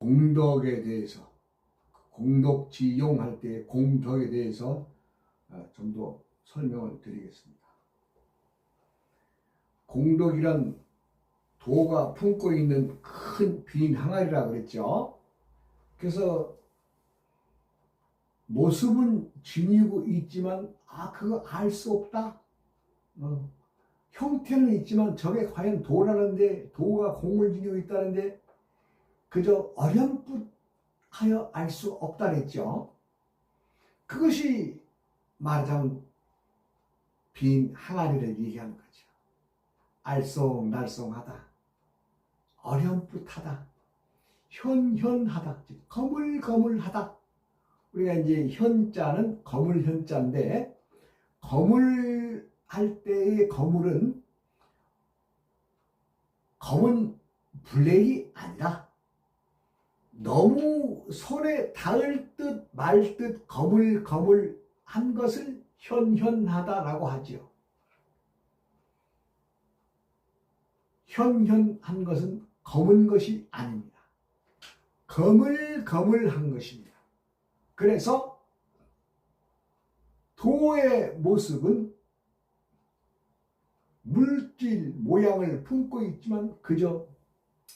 공덕에 대해서, 공덕지용할 때의 공덕에 대해서 좀 더 설명을 드리겠습니다. 공덕이란 도가 품고 있는 큰 빈 항아리라 그랬죠. 그래서 모습은 지니고 있지만 그거 알 수 없다. 형태는 있지만 저게 과연 도라는데, 도가 공을 지니고 있다는데 그저 어렴풋하여 알 수 없다 그랬죠. 그것이 말하자면 빈 항아리를 얘기하는 거죠. 알쏭달쏭하다, 어렴풋하다, 현현하다, 거물거물하다. 우리가 이제 현자는 거물 현자인데, 거물 할 때의 거물은 검은 블랙이 아니라 너무 손에 닿을 듯 말 듯 거물거물한 것을 현현하다라고 하지요. 현현한 것은 검은 것이 아닙니다. 거물거물한 것입니다. 그래서 도의 모습은 물질 모양을 품고 있지만 그저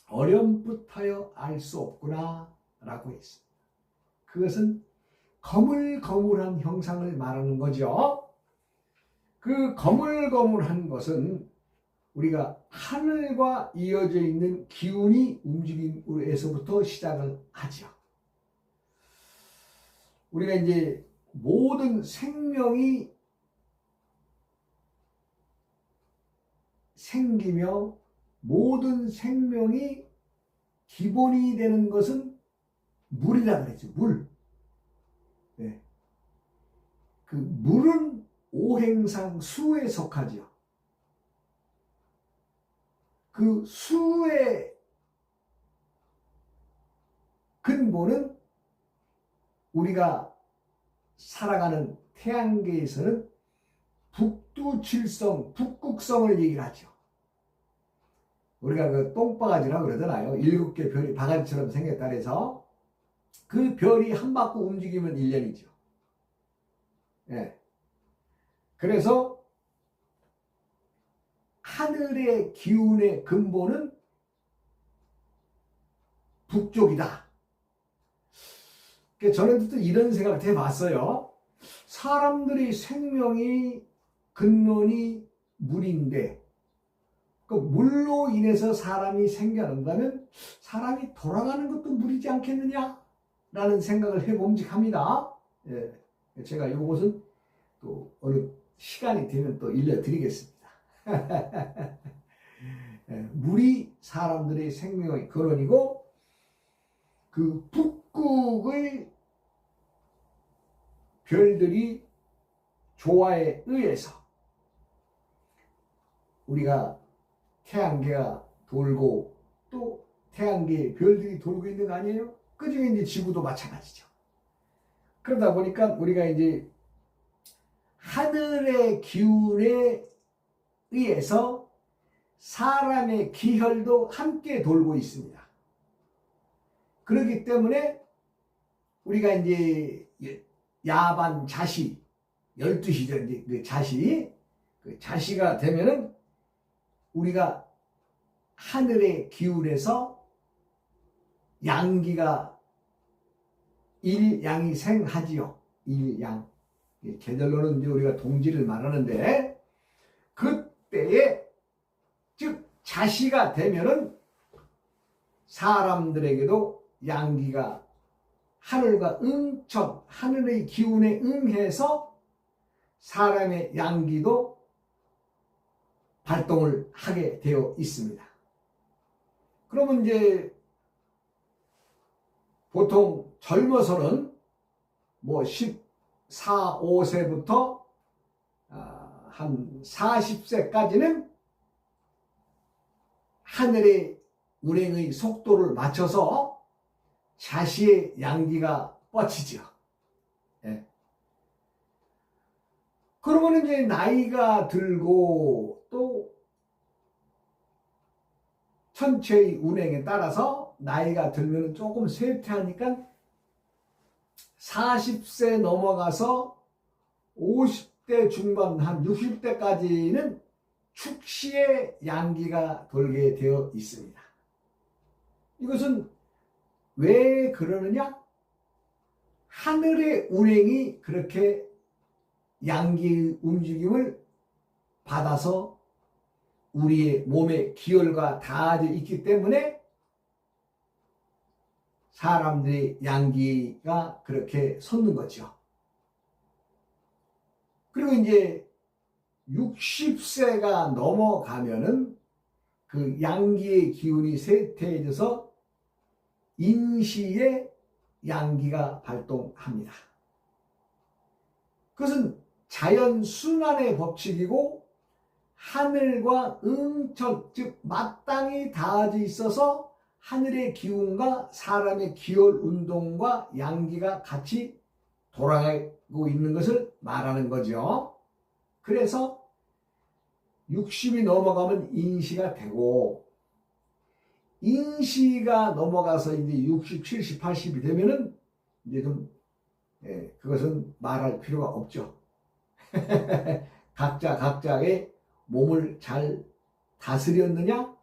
어렴풋하여 알 수 없구나 라고 했습니다. 그것은 거물거물한 형상을 말하는 거죠. 그 거물거물한 것은 우리가 하늘과 이어져 있는 기운이 움직임에서부터 시작을 하죠. 우리가 이제 모든 생명이 생기며 모든 생명이 기본이 되는 것은 물이라 그랬죠. 물. 네. 그 물은 오행상 수에 속하죠. 그 수의 근본은 우리가 살아가는 태양계에서는 북두칠성, 북극성을 얘기를 하죠. 우리가 그 똥바가지라고 그러잖아요. 7개 별이 바가지처럼 생겼다 해서 그 별이 한 바퀴 움직이면 1년이죠. 예. 그래서 하늘의 기운의 근본은 북쪽이다. 저는 또 이런 생각을 해봤어요. 사람들의 생명이 근원이 물인데 그 물로 인해서 사람이 생겨난다면 사람이 돌아가는 것도 물이지 않겠느냐 라는 생각을 해봄직합니다. 예, 제가 이것은 또 어느 시간이 되면 또 일러드리겠습니다. 예, 물이 사람들의 생명의 근원이고 그 북극의 별들이 조화에 의해서 우리가 태양계가 돌고 또 태양계에 별들이 돌고 있는 거 아니에요? 그 중에 이제 지구도 마찬가지죠. 그러다 보니까 우리가 이제 하늘의 기운에 의해서 사람의 기혈도 함께 돌고 있습니다. 그렇기 때문에 우리가 이제 야반 자시 12시죠. 이제 그 자시, 그 자시가 되면은 우리가 하늘의 기운에서 양기가 일양이 생하지요. 일양. 계절로는 이제 우리가 동지를 말하는데 그때에 즉 자시가 되면은 사람들에게도 양기가 하늘과 응천, 하늘의 기운에 응해서 사람의 양기도 발동을 하게 되어 있습니다. 그러면 이제 보통 젊어서는 뭐 14, 5세부터 한 40세까지는 하늘의 운행의 속도를 맞춰서 자시의 양기가 뻗치죠. 예. 그러면 이제 나이가 들고 또 천체의 운행에 따라서 나이가 들면 조금 쇠퇴하니까 40세 넘어가서 50대 중반 한 60대까지는 축시의 양기가 돌게 되어 있습니다. 이것은 왜 그러느냐? 하늘의 운행이 그렇게 양기 움직임을 받아서 우리의 몸에 기혈과 닿아져 있기 때문에 사람들의 양기가 그렇게 솟는 거죠. 그리고 이제 60세가 넘어가면은 그 양기의 기운이 쇠퇴해져서 인시의 양기가 발동합니다. 그것은 자연 순환의 법칙이고 하늘과 응천, 즉 마땅히 닿아져 있어서 하늘의 기운과 사람의 기혈 운동과 양기가 같이 돌아가고 있는 것을 말하는 거죠. 그래서 60이 넘어가면 인시가 되고 인시가 넘어가서 이제 60, 70, 80이 되면은 이제 좀 그것은 말할 필요가 없죠. 각자의 몸을 잘 다스렸느냐,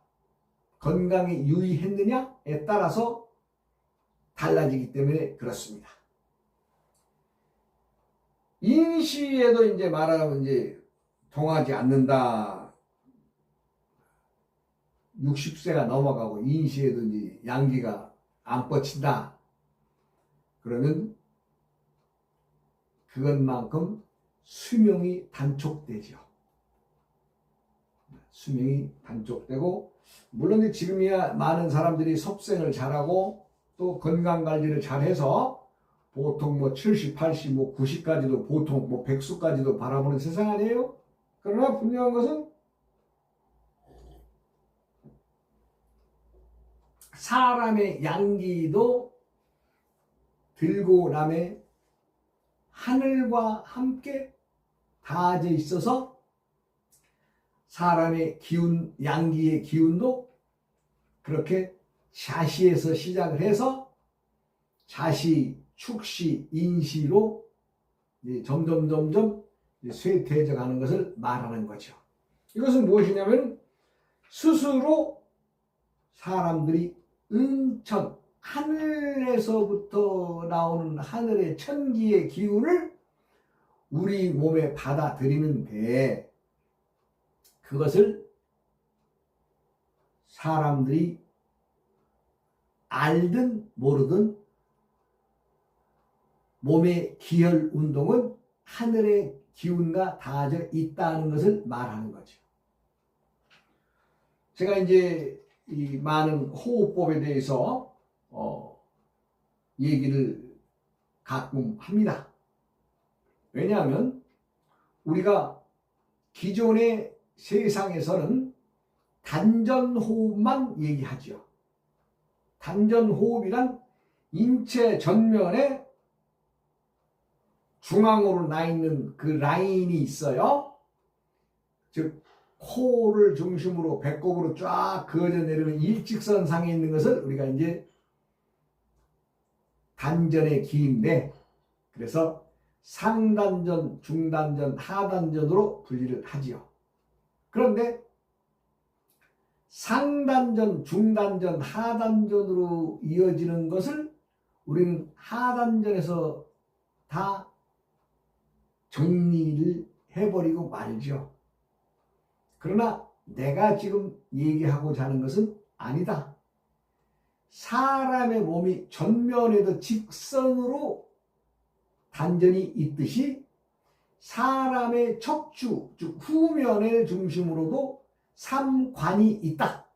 건강에 유의했느냐에 따라서 달라지기 때문에 그렇습니다. 인시에도 이제 말하면 이제 통하지 않는다. 60세가 넘어가고 인시에도 이제 양기가 안 뻗친다. 그러면 그것만큼 수명이 단촉되죠. 수명이 단촉되고, 물론 지금이야 많은 사람들이 속생을 잘하고 또 건강관리를 잘해서 보통 뭐 70, 80, 뭐 90까지도 보통 뭐 100수까지도 바라보는 세상 아니에요? 그러나 분명한 것은 사람의 양기도 들고 남에 하늘과 함께 닿아져 있어서 사람의 기운, 양기의 기운도 그렇게 자시에서 시작을 해서 자시, 축시, 인시로 점점 쇠퇴해져 가는 것을 말하는 거죠. 이것은 무엇이냐면 스스로 사람들이 응천, 하늘에서부터 나오는 하늘의 천기의 기운을 우리 몸에 받아들이는데 그것을 사람들이 알든 모르든 몸의 기혈 운동은 하늘의 기운과 닿아져 있다는 것을 말하는 거죠. 제가 이제 이 많은 호흡법에 대해서 얘기를 가끔 합니다. 왜냐하면 우리가 기존의 세상에서는 단전호흡만 얘기하죠. 단전호흡이란 인체 전면에 중앙으로 나 있는 그 라인이 있어요. 즉 코를 중심으로 배꼽으로 쫙 그어져 내려오는 일직선상에 있는 것을 우리가 이제 단전의 기인데, 그래서 상단전, 중단전, 하단전으로 분리를 하지요. 그런데 상단전, 중단전, 하단전으로 이어지는 것을 우리는 하단전에서 다 정리를 해버리고 말죠. 그러나 내가 지금 얘기하고자 하는 것은 아니다. 사람의 몸이 전면에도 직선으로 단전이 있듯이 사람의 척추, 즉 후면을 중심으로도 삼관이 있다.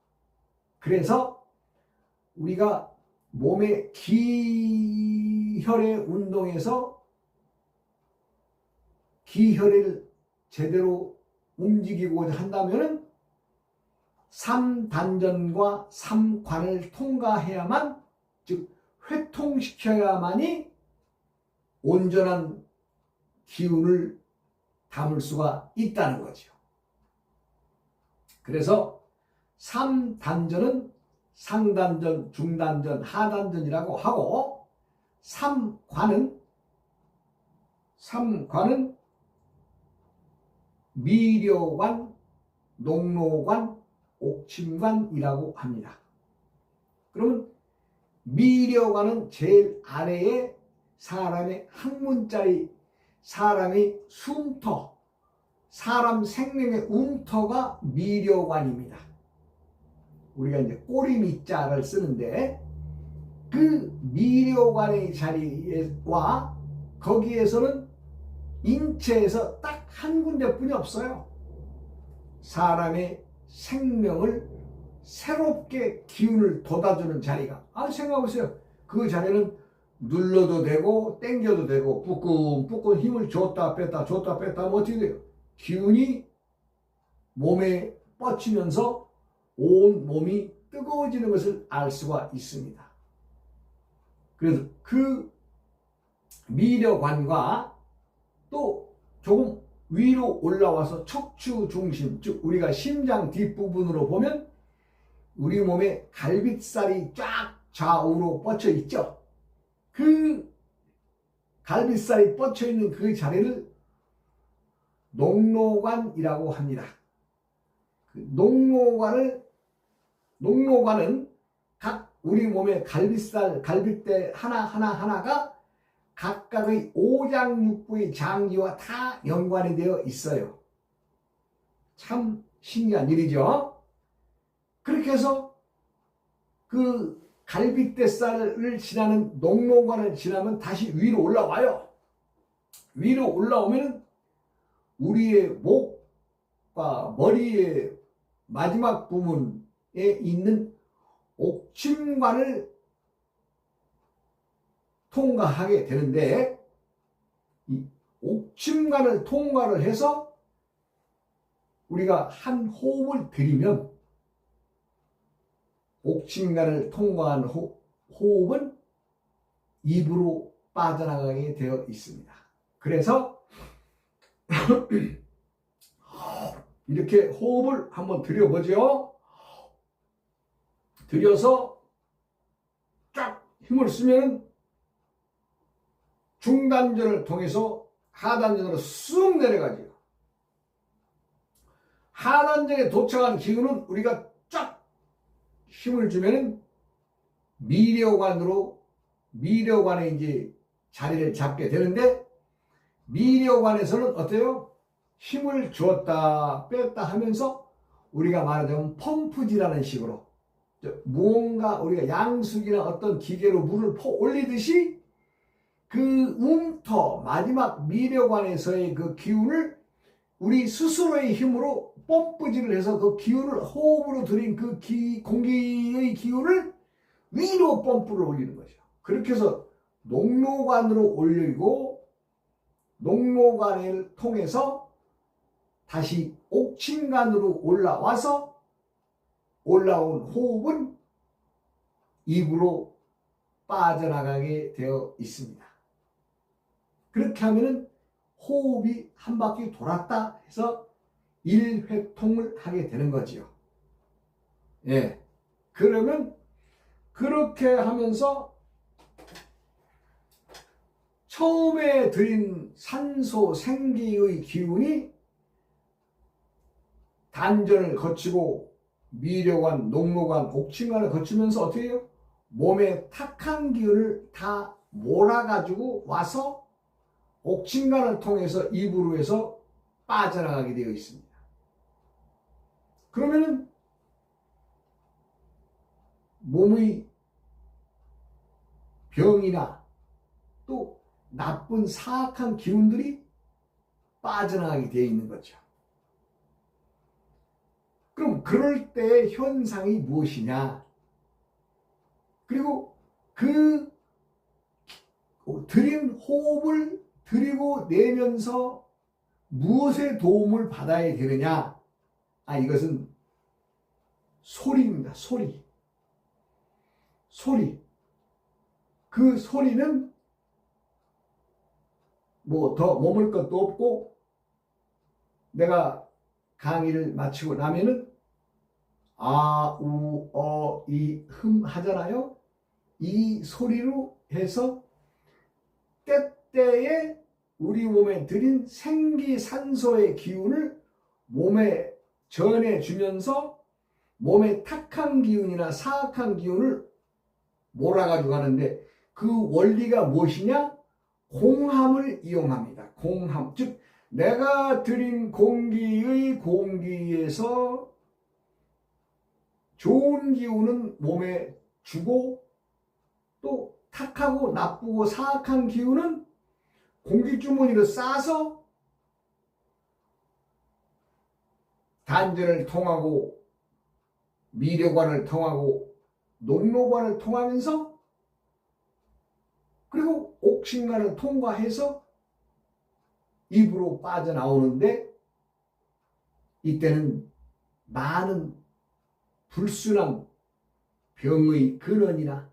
그래서 우리가 몸의 기혈의 운동에서 기혈을 제대로 움직이고자 한다면 3단전과 3관을 통과해야만, 즉 회통시켜야만이 온전한 기운을 담을 수가 있다는 거죠. 그래서 3단전은 상단전, 중단전, 하단전이라고 하고, 삼관은 미려관, 농로관, 옥침관이라고 합니다. 그러면 미려관은 제일 아래에 사람의 학문자리, 사람의 숨터, 사람 생명의 움터가 미려관입니다. 우리가 이제 꼬리미자를 쓰는데 그 미려관의 자리와 거기에서는 인체에서 딱 한 군데뿐이 없어요. 사람의 생명을 새롭게 기운을 돋아주는 자리가. 생각해보세요. 그 자리는 눌러도 되고 당겨도 되고 뿌끈뿌끈 힘을 줬다 뺐다 하면 어떻게 돼요? 기운이 몸에 뻗치면서 온 몸이 뜨거워지는 것을 알 수가 있습니다. 그래서 그 미려관과 또 조금 위로 올라와서 척추 중심, 즉 우리가 심장 뒷부분으로 보면 우리 몸에 갈빗살이 쫙 좌우로 뻗쳐 있죠. 그 갈빗살이 뻗쳐 있는 그 자리를 농로관이라고 합니다. 농로관은 각 우리 몸의 갈빗대 하나가 각각의 오장육부의 장기와 다 연관이 되어 있어요. 참 신기한 일이죠. 그렇게 해서 그 갈빗대살을 지나는 농로관을 지나면 다시 위로 올라와요. 위로 올라오면 우리의 목과 머리의 마지막 부분에 있는 옥침관을 통과하게 되는데, 이 옥침관을 통과를 해서 우리가 한 호흡을 들이면 옥침관을 통과한 호흡은 입으로 빠져나가게 되어 있습니다. 그래서 이렇게 호흡을 한번 들여보죠. 들여서 쫙 힘을 쓰면 중단전을 통해서 하단전으로 쑥 내려가죠. 하단전에 도착한 기운은 우리가 쫙 힘을 주면 미려관에 이제 자리를 잡게 되는데, 미려관에서는 어때요? 힘을 주었다 뺐다 하면서 우리가 말하자면 펌프질하는 식으로 무언가 우리가 양수기나 어떤 기계로 물을 올리듯이 그 움터 마지막 미려관에서의 그 기운을 우리 스스로의 힘으로 펌프질을 해서 그 기운을 호흡으로 들인 그 공기의 기운을 위로 펌프를 올리는 거죠. 그렇게 해서 농로관으로 올리고 농로관을 통해서 다시 옥침관으로 올라와서 올라온 호흡은 입으로 빠져나가게 되어 있습니다. 그렇게 하면은 호흡이 한 바퀴 돌았다 해서 1회통을 하게 되는 거지요. 예. 그러면 그렇게 하면서 처음에 들인 산소 생기의 기운이 단전을 거치고 미려관, 농로관, 옥침관을 거치면서 어떻게 해요? 몸에 탁한 기운을 다 몰아가지고 와서 옥침관을 통해서 입으로 해서 빠져나가게 되어 있습니다. 그러면은 몸의 병이나 또 나쁜 사악한 기운들이 빠져나가게 되어 있는 거죠. 그럼 그럴 때의 현상이 무엇이냐? 그리고 그 들인 호흡을 들이고 내면서 무엇의 도움을 받아야 되느냐? 이것은 소리입니다. 소리. 그 소리는 뭐 더 머물 것도 없고, 내가 강의를 마치고 나면은 아, 우, 어, 이, 하잖아요. 이 소리로 해서 때때에 우리 몸에 들인 생기산소의 기운을 몸에 전해주면서 몸의 탁한 기운이나 사악한 기운을 몰아가지고 가는데 그 원리가 무엇이냐? 공함을 이용합니다. 공함. 즉, 내가 들인 공기에서 좋은 기운은 몸에 주고 또 탁하고 나쁘고 사악한 기운은 공기주머니로 싸서 단전을 통하고 미려관을 통하고 녹로관을 통하면서 그리고 옥신관을 통과해서 입으로 빠져나오는데 이때는 많은 불순한 병의 근원이나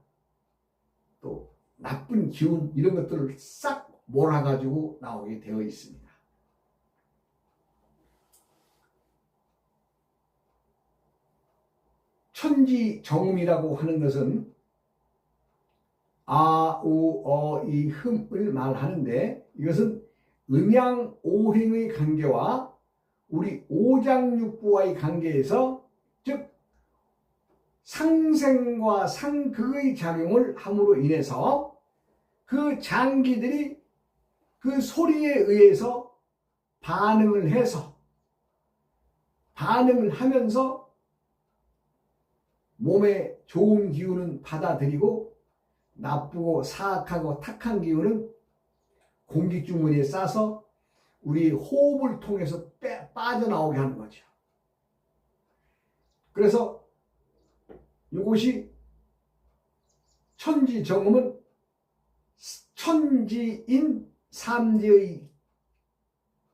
또 나쁜 기운 이런 것들을 싹 몰아가지고 나오게 되어 있습니다. 천지정음이라고 하는 것은 아, 우, 어, 이, 흠을 말하는데 이것은 음양오행의 관계와 우리 오장육부와의 관계에서 즉 상생과 상극의 작용을 함으로 인해서 그 장기들이 그 소리에 의해서 반응을 하면서 몸에 좋은 기운은 받아들이고 나쁘고 사악하고 탁한 기운은 공기주머니에 싸서 우리 호흡을 통해서 빠져나오게 하는 거죠. 그래서 이것이 천지정음은 천지인 삼재의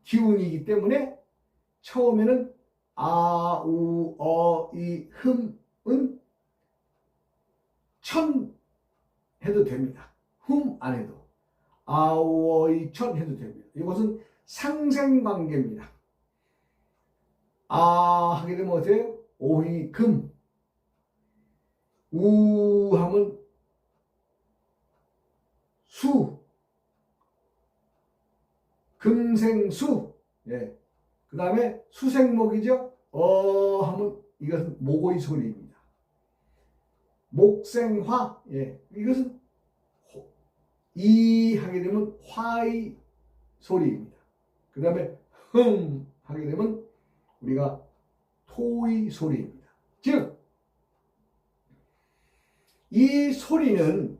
기운이기 때문에 처음에는 아, 우, 어, 이, 흠은 천 해도 됩니다. 흠 안 해도 아, 우, 어, 이, 천 해도 됩니다. 이것은 상생관계입니다. 아 하게 되면 어때요? 오행이 금, 우 하면 수, 금생수. 예. 그 다음에 수생목이죠. 하면 이것은 목의 소리입니다. 목생화. 예. 이것은 이 하게 되면 화의 소리입니다. 그 다음에 하게 되면 우리가 토의 소리입니다. 즉, 이 소리는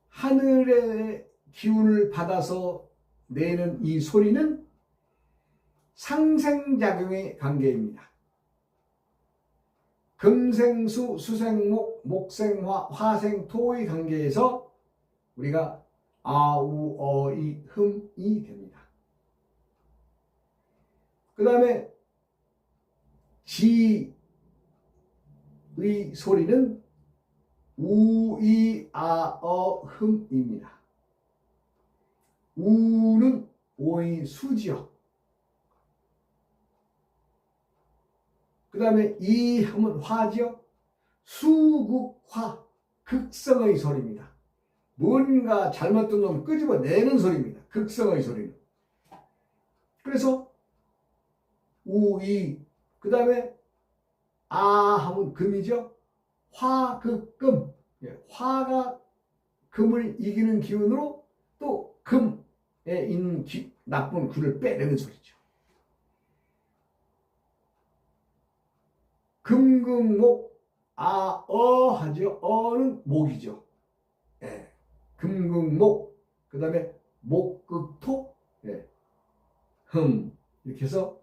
하늘의 기운을 받아서 내는 이 소리는 상생작용의 관계입니다. 금생수, 수생목, 목생화, 화생토의 관계에서 우리가 아우, 어, 이, 흠이 됩니다. 그 다음에 지의 소리는 우, 이, 아, 어, 흠입니다. 우는 오의 수지요. 그 다음에 이 하면 화지요. 수극화, 극성의 소리입니다. 뭔가 잘못된 놈을 끄집어내는 소리입니다. 극성의 소리는. 그래서 우, 이, 그 다음에 아 하면 금이죠. 화, 극, 금. 화가 금을 이기는 기운으로 또 금에 있는 나쁜 굴을 빼내는 소리죠. 금극목, 아, 어 하죠. 어는 목이죠. 예. 금극목, 그 다음에 목극토, 예. 이렇게 해서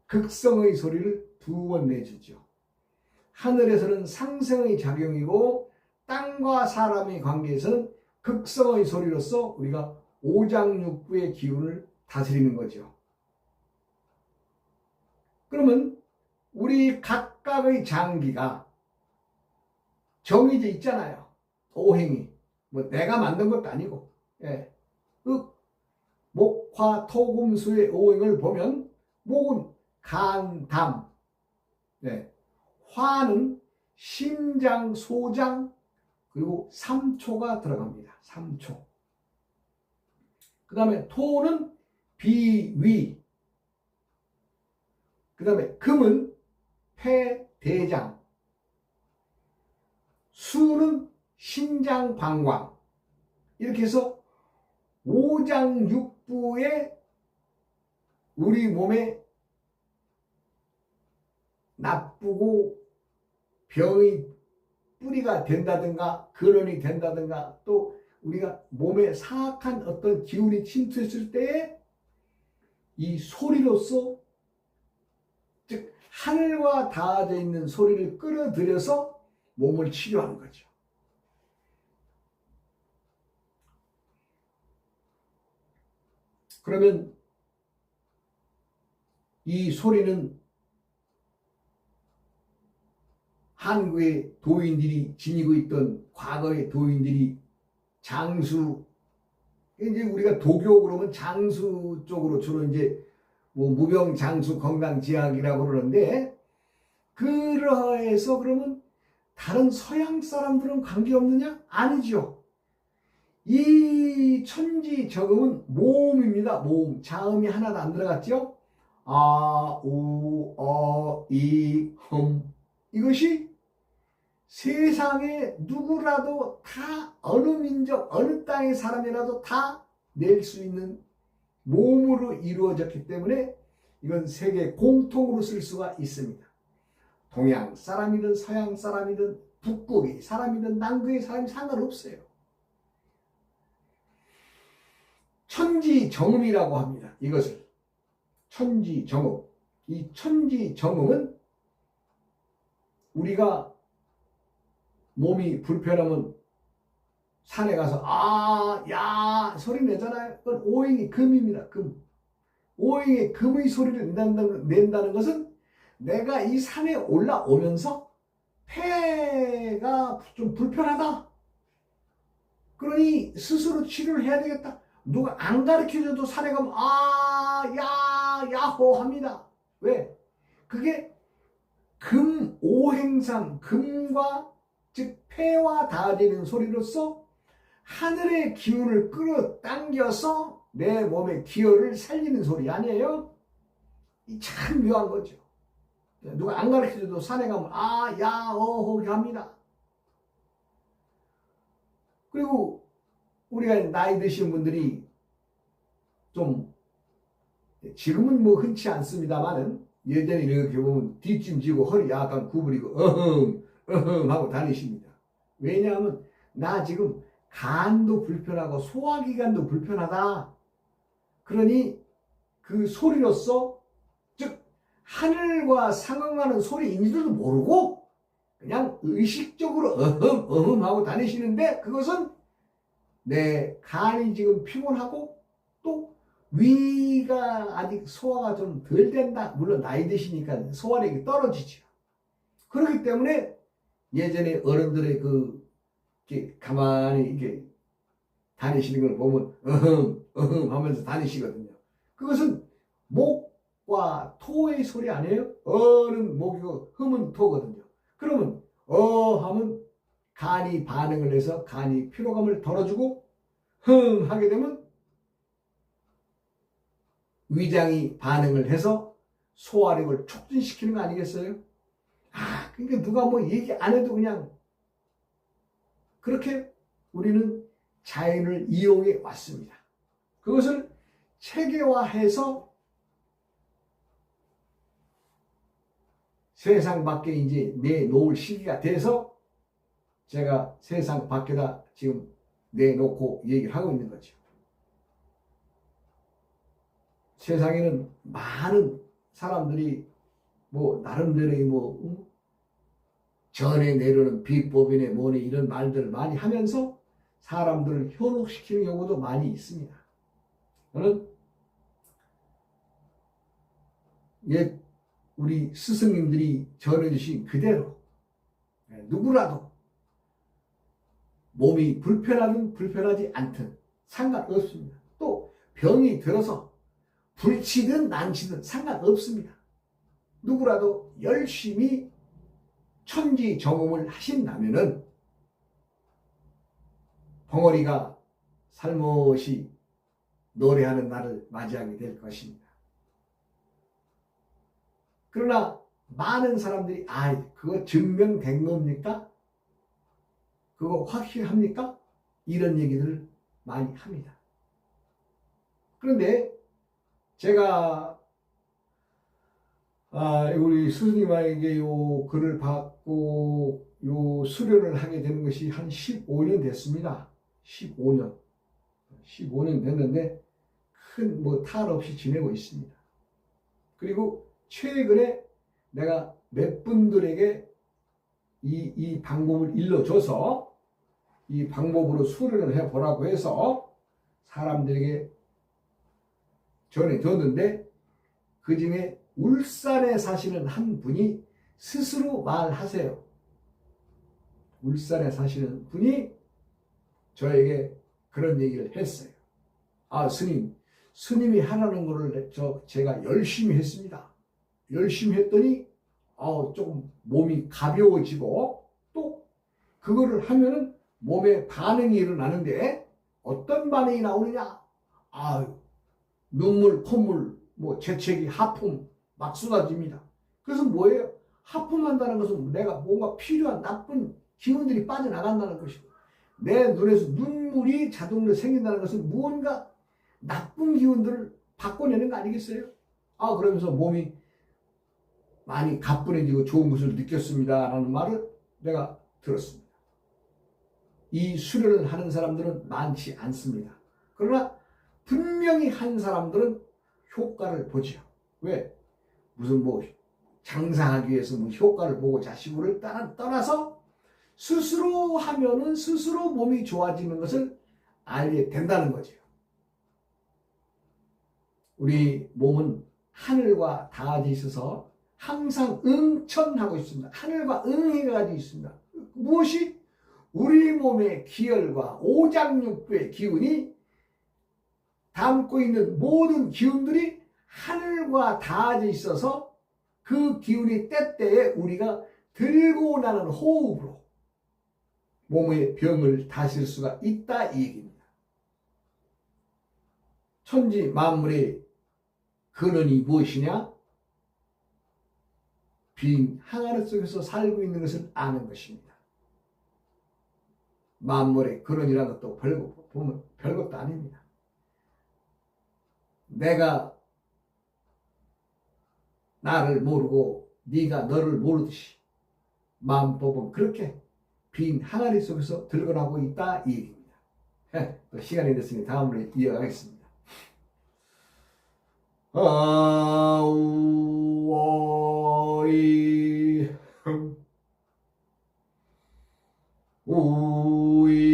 극성의 소리를 두 번 내주죠. 하늘에서는 상생의 작용이고 땅과 사람의 관계에서는 극성의 소리로서 우리가 오장육부의 기운을 다스리는 거죠. 그러면 우리 각각의 장기가 정해져 있잖아요. 오행이. 뭐 내가 만든 것도 아니고. 예. 목, 화, 토, 금, 수의 오행을 보면 목은 간, 담. 예. 화는 심장, 소장, 그리고 삼초가 들어갑니다. 삼초. 그 다음에 토는 비위. 그 다음에 금은 폐, 대장. 수는 심장, 방광. 이렇게 해서 오장육부에 우리 몸에 나쁘고 병이 뿌리가 된다든가 근원이 된다든가 또 우리가 몸에 사악한 어떤 기운이 침투했을 때에 이 소리로서 즉 하늘과 닿아져 있는 소리를 끌어들여서 몸을 치료하는 거죠. 그러면 이 소리는 한국의 도인들이 지니고 있던 과거의 도인들이 장수, 이제 우리가 도교 그러면 장수 쪽으로 주로 이제 뭐 무병장수 건강지약이라고 그러는데, 그러해서 그러면 다른 서양 사람들은 관계없느냐? 아니죠. 이 천지정음은 모음입니다. 모음. 자음이 하나도 안 들어갔죠? 아, 우, 어, 이, 이것이 세상에 누구라도 다 어느 민족, 어느 땅의 사람이라도 다 낼 수 있는 모음으로 이루어졌기 때문에 이건 세계 공통으로 쓸 수가 있습니다. 동양 사람이든 서양 사람이든 북극의 사람이든 남극의 사람이 상관없어요. 천지정음이라고 합니다. 이것을 천지정음. 이 천지정음은 우리가 몸이 불편하면 산에 가서 야 소리 내잖아요. 그건 오행의 금입니다. 금. 오행의 금의 소리를 낸다는 것은 내가 이 산에 올라오면서 폐가 좀 불편하다. 그러니 스스로 치료를 해야 되겠다. 누가 안 가르쳐줘도 산에 가면 야호 합니다. 왜? 그게 금 오행상, 금과 즉 폐와 닿아지는 소리로서 하늘의 기운을 끌어당겨서 내 몸의 기혈을 살리는 소리 아니에요? 이 참 묘한 거죠. 누가 안 가르쳐줘도 산에 가면 야호 합니다. 그리고 우리가 나이 드신 분들이 좀 지금은 뭐 흔치 않습니다만은 예전에 이렇게 보면 뒷짐지고 허리 약간 구부리고 하고 다니십니다. 왜냐하면 나 지금 간도 불편하고 소화기관도 불편하다. 그러니 그 소리로서 즉 하늘과 상응하는 소리인지도 모르고 그냥 의식적으로 하고 다니시는데 그것은 내 간이 지금 피곤하고 또 위가 아직 소화가 좀 덜 된다. 물론 나이 드시니까 소화력이 떨어지죠. 그렇기 때문에 예전에 어른들의 이렇게 가만히 이렇게 다니시는 걸 보면 하면서 다니시거든요. 그것은 목과 토의 소리 아니에요? 어는 목이고 흠은 토거든요. 그러면 하면 간이 반응을 해서 간이 피로감을 덜어주고 하게 되면 위장이 반응을 해서 소화력을 촉진시키는 거 아니겠어요? 그러니까 누가 뭐 얘기 안 해도 그냥 그렇게 우리는 자연을 이용해 왔습니다. 그것을 체계화해서 세상 밖에 이제 내놓을 시기가 돼서 제가 세상 밖에다 지금 내놓고 얘기를 하고 있는 거죠. 세상에는 많은 사람들이 뭐 나름대로의 전에 내려오는 비법이네 뭐네 이런 말들을 많이 하면서 사람들을 현혹시키는 경우도 많이 있습니다. 저는 옛 우리 스승님들이 전해주신 그대로 누구라도 몸이 불편하든 불편하지 않든 상관없습니다. 또 병이 들어서 불치든 난치든 상관없습니다. 누구라도 열심히 천지 정음을 하신다면은 벙어리가 살못이 노래하는 날을 맞이하게 될 것입니다. 그러나 많은 사람들이 그거 증명된 겁니까? 그거 확실합니까? 이런 얘기들을 많이 합니다. 그런데 제가 우리 스님에게 요 글을 받고 요 수련을 하게 되는 것이 한 15년 됐습니다. 15년 됐는데 큰 뭐 탈 없이 지내고 있습니다. 그리고 최근에 내가 몇 분들에게 이 방법을 일러줘서 이 방법으로 수련을 해보라고 해서 사람들에게 전해줬는데 그 중에 울산에 사시는 한 분이 스스로 말하세요. 울산에 사시는 분이 저에게 그런 얘기를 했어요. 스님이 하라는 거를 제가 열심히 했습니다. 열심히 했더니 조금 몸이 가벼워지고 또 그거를 하면은 몸에 반응이 일어나는데 어떤 반응이 나오느냐? 눈물, 콧물, 재채기, 하품 막 쏟아집니다. 그래서 뭐예요? 하품한다는 것은 내가 뭔가 필요한 나쁜 기운들이 빠져나간다는 것이고 내 눈에서 눈물이 자동으로 생긴다는 것은 무언가 나쁜 기운들을 바꿔내는 거 아니겠어요? 그러면서 몸이 많이 가뿐해지고 좋은 것을 느꼈습니다 라는 말을 내가 들었습니다. 이 수련을 하는 사람들은 많지 않습니다. 그러나 분명히 한 사람들은 효과를 보죠. 왜? 무슨 장사하기 위해서 효과를 보고 자식을 떠나서 스스로 하면은 스스로 몸이 좋아지는 것을 알게 된다는 거죠. 우리 몸은 하늘과 닿아져 있어서 항상 응천하고 있습니다. 하늘과 응해가지고 있습니다. 무엇이? 우리 몸의 기혈과 오장육부의 기운이 담고 있는 모든 기운들이 하늘과 닿아져 있어서 그 기운이 때때에 우리가 들고 나는 호흡으로 몸의 병을 다스릴 수가 있다 이 얘기입니다. 천지 만물의 근원이 무엇이냐? 빈 항아리 속에서 살고 있는 것을 아는 것입니다. 만물의 근원이라는 것도 보면 별것도 아닙니다. 내가 나를 모르고 네가 너를 모르듯이 마음법은 그렇게 빈 항아리 속에서 들어가고 있다 이 얘기입니다. 또 시간이 됐으니 다음으로 이어가겠습니다. 아우어이 우이야어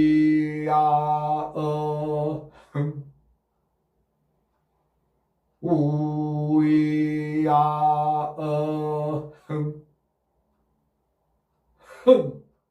우이야어